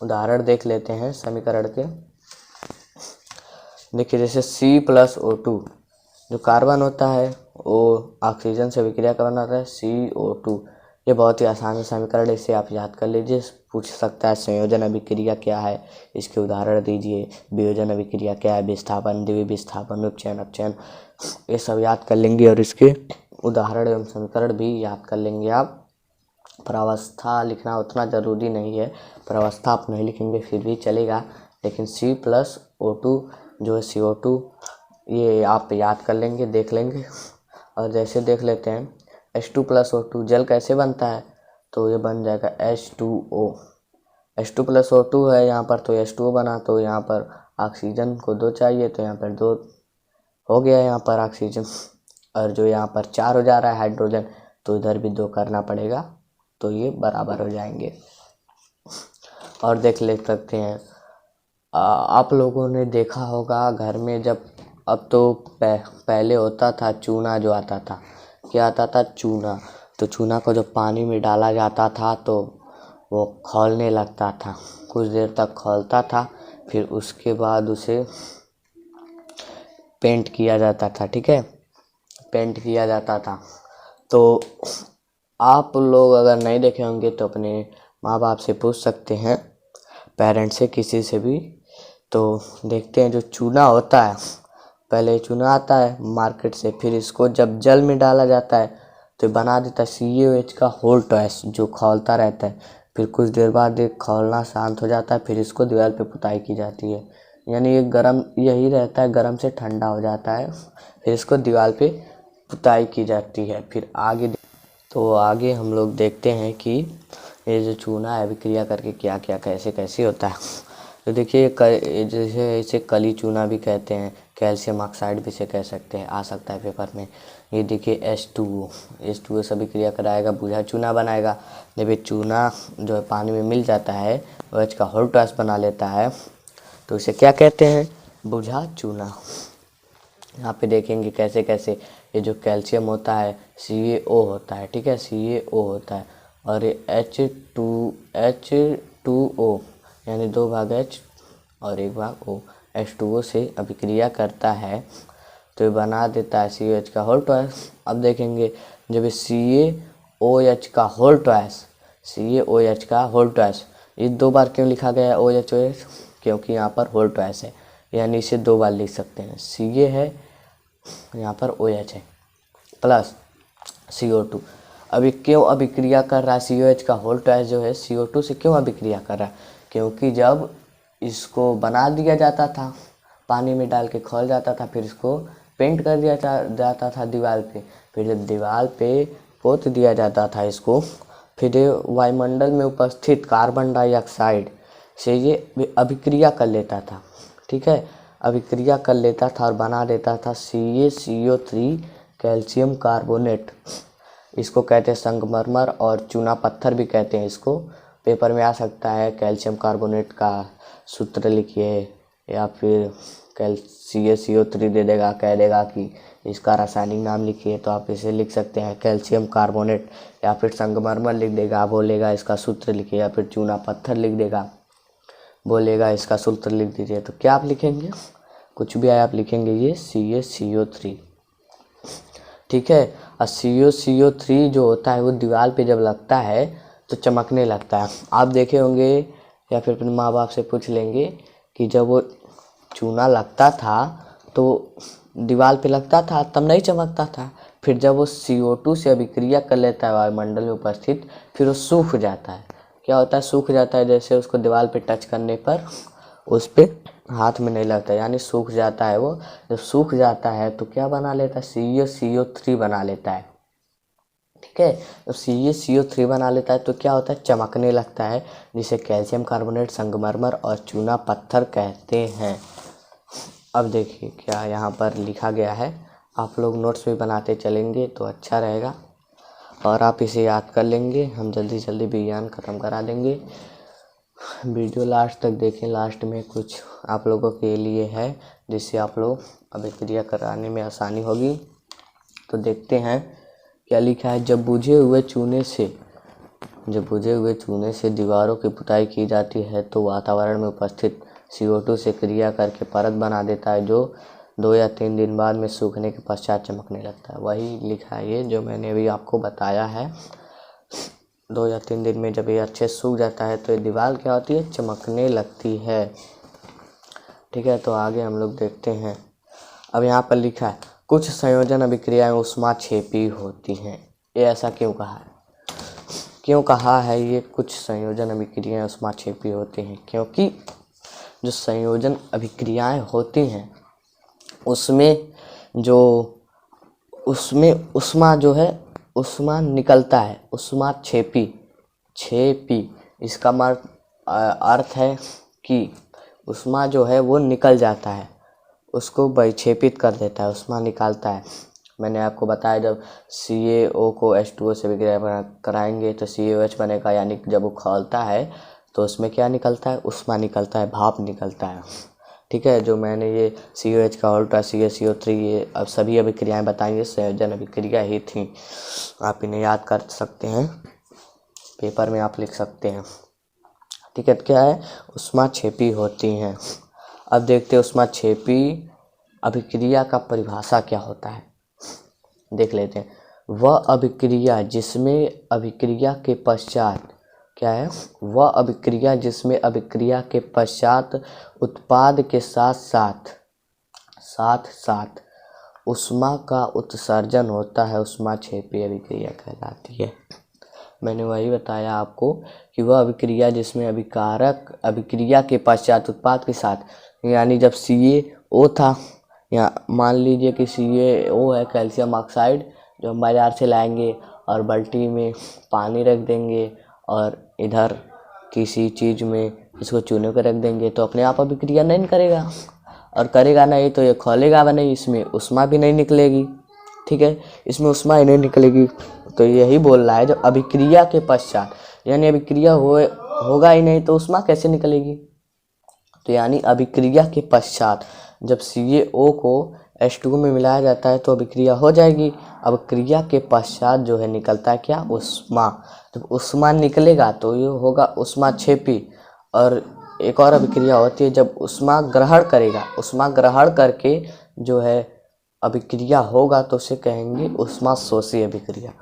उदाहरण देख लेते हैं समीकरण के। देखिए जैसे C+O2 जो कार्बन होता है वो ऑक्सीजन से अभिक्रिया का बनाता है CO2। ये बहुत ही आसान समीकरण, इसे आप याद कर लीजिए। पूछ सकता है संयोजन अभिक्रिया क्या है, इसके उदाहरण दीजिए। वियोजन अभिक्रिया क्या है, विस्थापन, द्वितीय विस्थापन, उपचयन, अपचयन, ये सब याद कर लेंगे और इसके उदाहरण एवं समीकरण भी याद कर लेंगे आप। प्रावस्था लिखना उतना ज़रूरी नहीं है, प्रावस्था आप नहीं लिखेंगे फिर भी चलेगा, लेकिन C+O2 जो है CO2 ये आप याद कर लेंगे, देख लेंगे। और जैसे देख लेते हैं H2+O2 जल कैसे बनता है, तो ये बन जाएगा H2O। H2+O2 है यहाँ पर, तो H2O बना, तो यहाँ पर ऑक्सीजन को 2 चाहिए, तो यहाँ पर 2 हो गया यहाँ पर ऑक्सीजन। और जो यहाँ पर 4 हो जा रहा है हाइड्रोजन, तो इधर भी 2 करना पड़ेगा, तो ये बराबर हो जाएंगे। और देख ले सकते हैं आप लोगों ने देखा होगा घर में, जब अब तो पहले होता था चूना जो आता था, क्या आता था चूना, तो चूना को जब पानी में डाला जाता था तो वो खौलने लगता था, कुछ देर तक खौलता था, फिर उसके बाद उसे पेंट किया जाता था। ठीक है, पेंट किया जाता था। तो आप लोग अगर नहीं देखे होंगे तो अपने माँ बाप से पूछ सकते हैं, पेरेंट्स से, किसी से भी। तो देखते हैं जो चूना होता है, पहले चूना आता है मार्केट से, फिर इसको जब जल में डाला जाता है तो बना देता है CaOH का होल्टॉस जो खौलता रहता है। फिर कुछ देर बाद ये खौलना शांत हो जाता है, फिर इसको दीवार पे पुताई की जाती है। यानी ये गर्म यही रहता है, गर्म से ठंडा हो जाता है, फिर इसको दीवार पे पुताई की जाती है। फिर आगे हम लोग देखते हैं कि ये जो चूना है अभिक्रिया करके क्या क्या कैसे कैसे होता है। तो देखिए जैसे इसे कली चूना भी कहते हैं, कैल्शियम ऑक्साइड भी से कह सकते हैं, आ सकता है पेपर में। ये देखिए H2O से अभिक्रिया कराएगा, बुझा चूना बनाएगा। जब ये चूना जो है पानी में मिल जाता है OH का होल्टॉस बना लेता है, तो इसे क्या कहते हैं, बुझा चूना। यहाँ पे देखेंगे कैसे कैसे ये जो कैल्शियम होता है CaO होता है, ठीक है, CaO होता है, और ये H2O यानी 2 भाग H और 1 भाग O H2O से अभिक्रिया करता है, तो ये बना देता है CaOH का होल्टॉस। अब देखेंगे जब CaOH का होल्टॉस, ये 2 बार क्यों लिखा गया है OH, क्योंकि यहाँ पर होल्टॉस है, यानी इसे 2 बार लिख सकते हैं। Ca है, यहाँ पर OH है, प्लस CO2। अभी क्यों अभिक्रिया कर रहा है CaOH का होल्टॉस जो है CO2 से क्यों अभिक्रिया कर रहा है, क्योंकि जब इसको बना दिया जाता था, पानी में डाल के खौल जाता था, फिर इसको पेंट कर दिया जाता था दीवार पे। फिर जब दीवार पे पोत दिया जाता था इसको, फिर वायुमंडल में उपस्थित कार्बन डाइऑक्साइड से ये अभिक्रिया कर लेता था। ठीक है, अभिक्रिया कर लेता था और बना देता था CaCO3 कैल्शियम कार्बोनेट। इसको कहते हैं संगमरमर और चूना पत्थर भी कहते हैं इसको। पेपर में आ सकता है कैल्शियम कार्बोनेट का सूत्र लिखिए, या फिर CaCO3 दे देगा, कह देगा कि इसका रासायनिक नाम लिखिए, तो आप इसे लिख सकते हैं कैल्शियम कार्बोनेट। या फिर संगमरमर लिख देगा, बोलेगा इसका सूत्र लिखिए, या फिर चूना पत्थर लिख देगा, बोलेगा इसका सूत्र लिख दीजिए। तो क्या आप लिखेंगे, कुछ भी आए आप लिखेंगे ये CaCO3। ठीक है, और CaCO3 जो होता है वो दीवार पे जब लगता है तो चमकने लगता है। आप देखे होंगे या फिर अपने माँ बाप से पूछ लेंगे कि जब वो चूना लगता था तो दीवार पे लगता था तब नहीं चमकता था, फिर जब वो CO2 से अभिक्रिया कर लेता है वायुमंडल में उपस्थित, फिर वो सूख जाता है। क्या होता है, सूख जाता है, जैसे उसको दीवार पे टच करने पर उस पर हाथ में नहीं लगता, यानी सूख जाता है वो। जब सूख जाता है तो क्या बना लेता है, CaCO3 बना लेता है। ठीक है। तो CaCO3 बना लेता है तो क्या होता है, चमकने लगता है, जिसे कैल्शियम कार्बोनेट, संगमरमर और चूना पत्थर कहते हैं। अब देखिए क्या यहाँ पर लिखा गया है, आप लोग नोट्स भी बनाते चलेंगे तो अच्छा रहेगा और आप इसे याद कर लेंगे। हम जल्दी जल्दी विज्ञान ख़त्म करा देंगे। वीडियो लास्ट तक देखें, लास्ट में कुछ आप लोगों के लिए है जिससे आप लोग अभिक्रिया कराने में आसानी होगी। तो देखते हैं क्या लिखा है। जब बुझे हुए चूने से दीवारों की पुताई की जाती है तो वातावरण में उपस्थित CO2 से क्रिया करके परत बना देता है, जो 2 या 3 दिन बाद में सूखने के पश्चात चमकने लगता है। वही लिखा है ये जो मैंने अभी आपको बताया है। 2 या 3 दिन में जब ये अच्छे सूख जाता है तो ये दीवार क्या होती है, चमकने लगती है। ठीक है, तो आगे हम लोग देखते हैं। अब यहाँ पर लिखा है कुछ संयोजन अभिक्रियाएं ऊष्माक्षेपी होती हैं। ये ऐसा क्यों कहा है ये कुछ संयोजन अभिक्रियाएं ऊष्माक्षेपी होती हैं? क्योंकि जो संयोजन अभिक्रियाएं होती हैं उसमें ऊष्मा जो है, ऊष्मा निकलता है, ऊष्माक्षेपी। इसका अर्थ है कि ऊष्मा जो है वो निकल जाता है, उसको विक्षेपित कर देता है, ऊष्मा निकालता है। मैंने आपको बताया जब CaO को H2O से विक्रिया कराएंगे तो CaOH बनेगा, यानी जब वो खौलता है तो उसमें क्या निकलता है, ऊष्मा निकलता है, भाप निकलता है। ठीक है, जो मैंने ये COH का उल्टा CaCO3 ये अब सभी अभिक्रियाएं बताएंगे संयोजन अभिक्रिया ही थी। आप इन्हें याद कर सकते हैं, पेपर में आप लिख सकते हैं। ठीक है, क्या है, ऊष्माक्षेपी होती हैं। अब देखते हैं ऊष्माक्षेपी अभिक्रिया का परिभाषा क्या होता है, देख लेते हैं। वह अभिक्रिया जिसमें अभिक्रिया के पश्चात क्या है, वह अभिक्रिया जिसमें अभिक्रिया के पश्चात उत्पाद के साथ साथ ऊष्मा का उत्सर्जन होता है, ऊष्माक्षेपी अभिक्रिया कहलाती है। मैंने वही बताया आपको कि वह अभिक्रिया जिसमें अभिक्रिया के पश्चात उत्पाद के साथ, यानी जब CaO था, या मान लीजिए कि CaO है कैल्शियम ऑक्साइड, जो हम बाज़ार से लाएंगे और बाल्टी में पानी रख देंगे और इधर किसी चीज़ में इसको चूने को रख देंगे तो अपने आप अभिक्रिया नहीं करेगा, और करेगा नहीं तो ये खोलेगा भी नहीं, इसमें ऊष्मा भी नहीं निकलेगी। ठीक है, इसमें ऊष्मा ही नहीं निकलेगी। तो यही बोल रहा है, जब अभिक्रिया के पश्चात, यानी अभिक्रिया होगा ही नहीं तो ऊष्मा कैसे निकलेगी। तो यानी अभिक्रिया के पश्चात जब CaO को H2O में मिलाया जाता है तो अभिक्रिया हो जाएगी। अभिक्रिया के पश्चात जो है निकलता है क्या, ऊष्मा। जब ऊष्मा निकलेगा तो ये होगा ऊष्माक्षेपी। और एक और अभिक्रिया होती है जब ऊष्मा ग्रहण करेगा, ऊष्मा ग्रहण करके जो है अभिक्रिया होगा तो उसे कहेंगे ऊष्मा शोषी अभिक्रिया।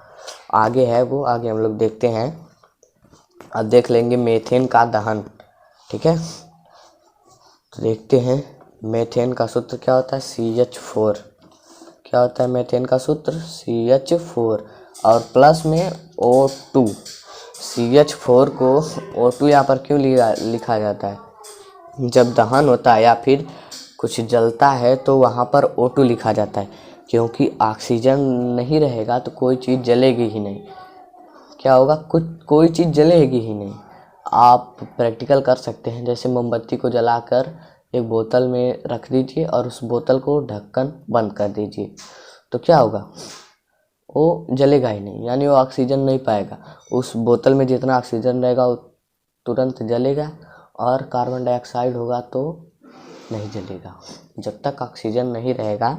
आगे है वो, आगे हम लोग देखते हैं। अब देख लेंगे मीथेन का दहन। ठीक है, तो देखते हैं मीथेन का सूत्र क्या होता है, CH4। क्या होता है मीथेन का सूत्र, CH4 और प्लस में O2। CH4 को O2 यहाँ पर क्यों लिखा जाता है, जब दहन होता है या फिर कुछ जलता है तो वहाँ पर O2 लिखा जाता है, क्योंकि ऑक्सीजन नहीं रहेगा तो कोई चीज़ जलेगी ही नहीं। क्या होगा, कोई चीज़ जलेगी ही नहीं। आप प्रैक्टिकल कर सकते हैं, जैसे मोमबत्ती को जलाकर एक बोतल में रख दीजिए और उस बोतल को ढक्कन बंद कर दीजिए, तो क्या होगा, वो जलेगा ही नहीं, यानी वो ऑक्सीजन नहीं पाएगा। उस बोतल में जितना ऑक्सीजन रहेगा वो तुरंत जलेगा, और कार्बन डाइऑक्साइड होगा तो नहीं जलेगा। जब तक ऑक्सीजन नहीं रहेगा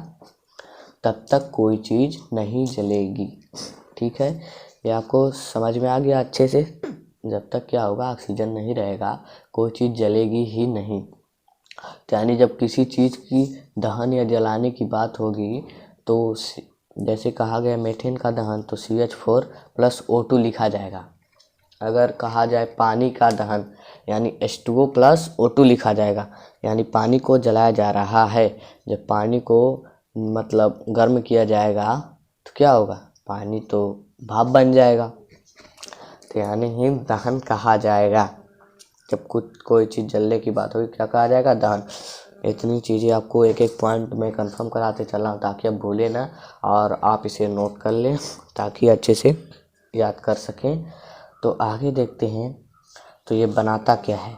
तब तक कोई चीज़ नहीं जलेगी। ठीक है, ये आपको समझ में आ गया अच्छे से। जब तक क्या होगा, ऑक्सीजन नहीं रहेगा कोई चीज़ जलेगी ही नहीं। यानी जब किसी चीज़ की दहन या जलाने की बात होगी तो जैसे कहा गया मीथेन का दहन तो CH4 प्लस O2 लिखा जाएगा। अगर कहा जाए पानी का दहन यानी H2O प्लस O2 लिखा जाएगा, यानी पानी को जलाया जा रहा है। जब पानी को मतलब गर्म किया जाएगा तो क्या होगा, पानी तो भाप बन जाएगा, तो यानी ही दहन कहा जाएगा। जब कोई चीज़ जलने की बात होगी क्या कहा जाएगा, दहन। इतनी चीज़ें आपको एक एक पॉइंट में कंफर्म कराते चला हूँ ताकि आप भूलें ना, और आप इसे नोट कर लें ताकि अच्छे से याद कर सकें। तो आगे देखते हैं। तो ये बनाता क्या है,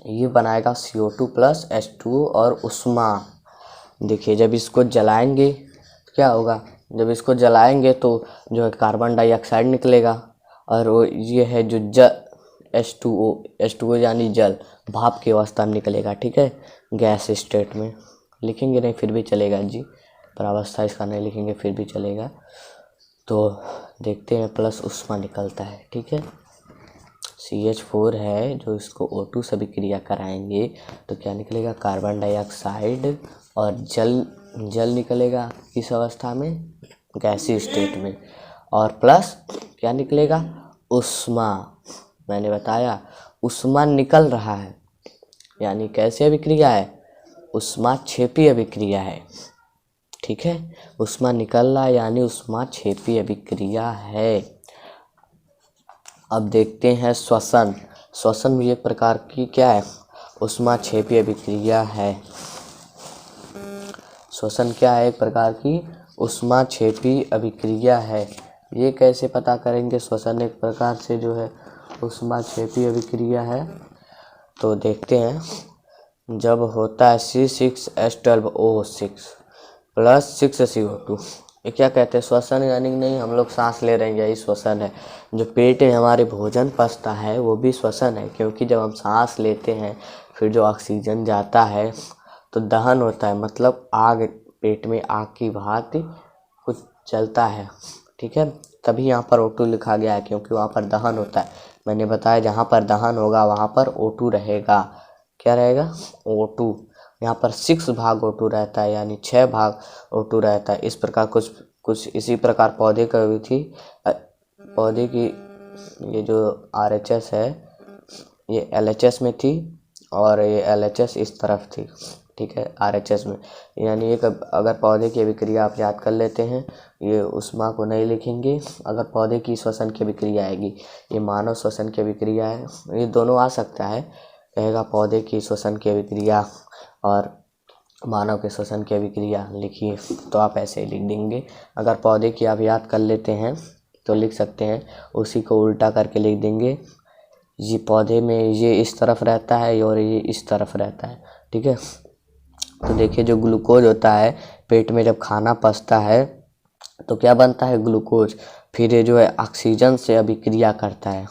ये बनाएगा CO2 प्लस H2O और उष्मा। देखिए जब इसको जलाएंगे तो क्या होगा, जब इसको जलाएंगे तो जो है कार्बन डाइऑक्साइड निकलेगा, और वो ये है जो H2O यानी जल भाप की अवस्था में निकलेगा। ठीक है, गैस स्टेट में लिखेंगे नहीं फिर भी चलेगा जी, पर अवस्था इसका नहीं लिखेंगे फिर भी चलेगा। तो देखते हैं प्लस उष्मा निकलता है। ठीक है, CH4 है जो इसको O2 से अभिक्रिया कराएंगे तो क्या निकलेगा, कार्बन डाइऑक्साइड और जल निकलेगा किस अवस्था में, गैसीय स्टेट में, और प्लस क्या निकलेगा, उष्मा। मैंने बताया उष्मा निकल रहा है, यानी कैसे अभिक्रिया है, ऊष्माक्षेपी अभिक्रिया है। ठीक है, उष्मा निकल रहा है यानी ऊष्माक्षेपी अभिक्रिया है। अब देखते हैं श्वसन। श्वसन भी एक प्रकार की क्या है, ऊष्माक्षेपी अभिक्रिया है। श्वसन क्या है, एक प्रकार की ऊष्माक्षेपी अभिक्रिया है। ये कैसे पता करेंगे श्वसन एक प्रकार से जो है ऊष्माक्षेपी अभिक्रिया है, तो देखते हैं। जब होता है C6H12O6 प्लस 6CO2, ये क्या कहते हैं, श्वसन। यानी नहीं हम लोग सांस ले रहे हैं यही श्वसन है। जो पेट में हमारे भोजन पचता है वो भी श्वसन है, क्योंकि जब हम सांस लेते हैं फिर जो ऑक्सीजन जाता है तो दहन होता है, मतलब आग, पेट में आग की भांति कुछ जलता है। ठीक है, तभी यहाँ पर O2 लिखा गया है, क्योंकि वहाँ पर दहन होता है। मैंने बताया जहाँ पर दहन होगा वहाँ पर O2 रहेगा। क्या रहेगा, O2। यहाँ पर 6 भाग O2 रहता है, यानी 6 भाग O2 रहता है। इस प्रकार कुछ इसी प्रकार पौधे का भी थी। पौधे की ये जो RHS है ये LHS में थी, और ये LHS इस तरफ थी। ठीक है, RHS में, यानी एक अगर पौधे की अभिक्रिया आप याद कर लेते हैं, ये उष्मा को नहीं लिखेंगे। अगर पौधे की श्वसन की अभिक्रिया आएगी, ये मानव श्वसन की अभिक्रिया है, ये दोनों आ सकता है। कहेगा पौधे की श्वसन की अभिक्रिया और मानव के श्वसन की अभिक्रिया लिखिए, तो आप ऐसे ही लिख देंगे। अगर पौधे की आप याद कर लेते हैं तो लिख सकते हैं, उसी को उल्टा करके लिख देंगे। ये पौधे में ये इस तरफ रहता है और ये इस तरफ रहता है। ठीक है, तो देखिए जो ग्लूकोज होता है पेट में जब खाना पचता है तो क्या बनता है, ग्लूकोज। फिर ये जो है ऑक्सीजन से अभिक्रिया करता है,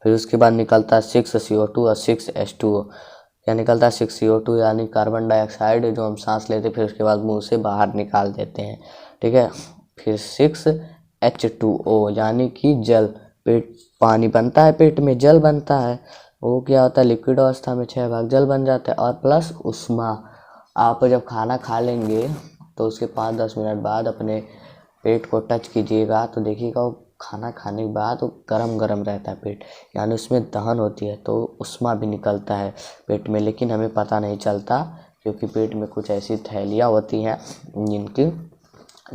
फिर उसके बाद निकलता है 6CO2 और 6H2O। क्या निकलता है, 6CO2 यानी कार्बन डाइऑक्साइड जो हम सांस लेते हैं, फिर उसके बाद मुंह से बाहर निकाल देते हैं। ठीक है, फिर 6H2O यानी कि जल, पेट पानी बनता है, पेट में जल बनता है, वो क्या होता है, लिक्विड अवस्था में 6 भाग जल बन जाता है, और प्लस उष्मा। आप जब खाना खा लेंगे तो उसके 5-10 मिनट बाद अपने पेट को टच कीजिएगा तो देखिएगा वो खाना खाने के बाद वो गरम गरम रहता है पेट, यानी उसमें दहन होती है, तो उष्मा भी निकलता है पेट में, लेकिन हमें पता नहीं चलता, क्योंकि पेट में कुछ ऐसी थैलियाँ होती हैं जिनकी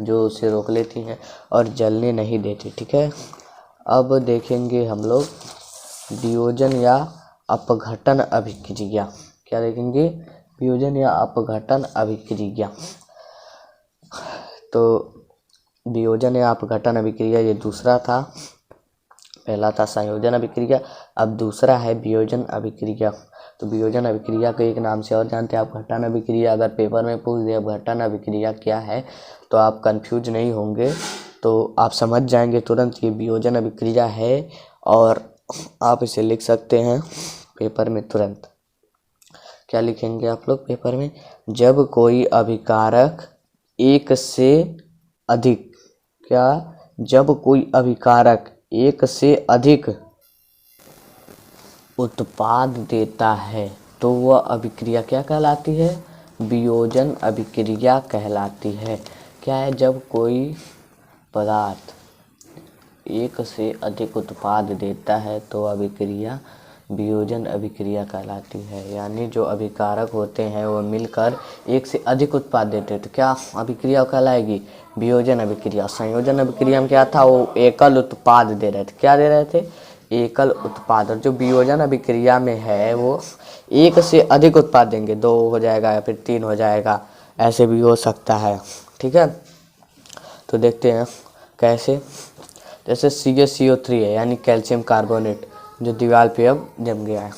जो उसे रोक लेती हैं और जलने नहीं देती। ठीक है, अब देखेंगे हम लोग वियोजन या अपघटन अभिक्रिया। क्या देखेंगे, वियोजन या अपघटन अभिक्रिया। तो वियोजन या अपघटन अभिक्रिया ये दूसरा था, पहला था संयोजन अभिक्रिया, अब दूसरा है वियोजन अभिक्रिया। तो वियोजन अभिक्रिया को एक नाम से और जानते हैं अपघटन अभिक्रिया। अगर पेपर में पूछ दे अपघटन अभिक्रिया क्या है तो आप कंफ्यूज नहीं होंगे, तो आप समझ जाएंगे तुरंत ये वियोजन अभिक्रिया है, और आप इसे लिख सकते हैं पेपर में तुरंत। क्या लिखेंगे आप लोग पेपर में, जब कोई अभिकारक एक से अधिक, क्या, जब कोई अभिकारक एक से अधिक उत्पाद देता है तो वह अभिक्रिया क्या कहलाती है, वियोजन अभिक्रिया कहलाती है। क्या है, जब कोई पदार्थ एक से अधिक उत्पाद देता है तो अभिक्रिया वियोजन अभिक्रिया कहलाती है। यानी जो अभिकारक होते हैं वो मिलकर एक से अधिक उत्पाद देते हैं तो क्या अभिक्रिया कहलाएगी, वियोजन अभिक्रिया। संयोजन अभिक्रिया में क्या था, वो एकल उत्पाद दे रहे थे। क्या दे रहे थे, एकल उत्पाद। और जो वियोजन अभिक्रिया में है वो एक से अधिक उत्पाद देंगे, 2 हो जाएगा या फिर 3 हो जाएगा, ऐसे भी हो सकता है। ठीक है, तो देखते हैं कैसे। जैसे CaCO3 है यानी कैल्शियम कार्बोनेट, जो दीवार पे अब जम गया है।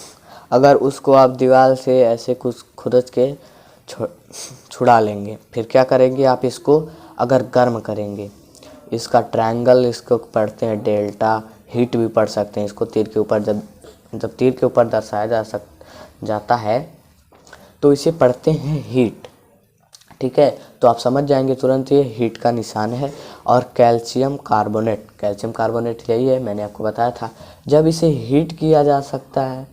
अगर उसको आप दीवार से ऐसे कुछ खुरच के छुड़ा लेंगे, फिर क्या करेंगे आप इसको अगर गर्म करेंगे, इसका ट्रायंगल इसको पढ़ते हैं डेल्टा, हीट भी पढ़ सकते हैं इसको। तीर के ऊपर जब तीर के ऊपर दर्शाया जाता है तो इसे पढ़ते हैं हीट। ठीक है, तो आप समझ जाएंगे तुरंत ये हीट का निशान है। और कैल्शियम कार्बोनेट यही है, मैंने आपको बताया था। जब इसे हीट किया जा सकता है,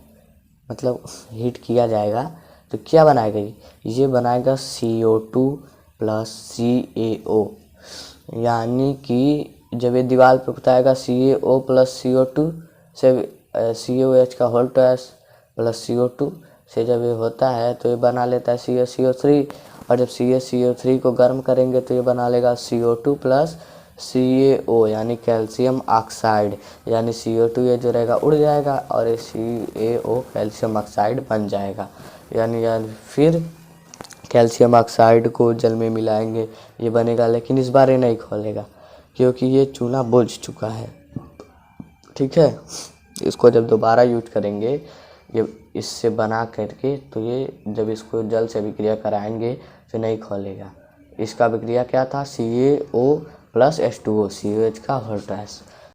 मतलब हीट किया जाएगा तो क्या बनाएगा, ये बनाएगा CO2 प्लस CaO, यानी कि जब ये दीवार पे बताएगा CaO प्लस CO2 से COH का होल प्लस CO2 से जब ये होता है तो ये बना लेता है CaCO3, और जब CaCO3 को गर्म करेंगे तो ये बना लेगा CO2 प्लस CaO यानी कैल्शियम ऑक्साइड, यानी CO2 ये जो रहेगा उड़ जाएगा और ये CaO कैल्शियम ऑक्साइड बन जाएगा। यानी फिर कैल्शियम ऑक्साइड को जल में मिलाएंगे, ये बनेगा, लेकिन इस बार ये नहीं खोलेगा क्योंकि ये चूना बुझ चुका है। ठीक है, इसको जब दोबारा यूज करेंगे ये इससे बना करके, तो ये जब इसको जल से विक्रिया कराएंगे तो नहीं खोलेगा। इसका विक्रिया क्या था, CaO प्लस H2O, COH का होल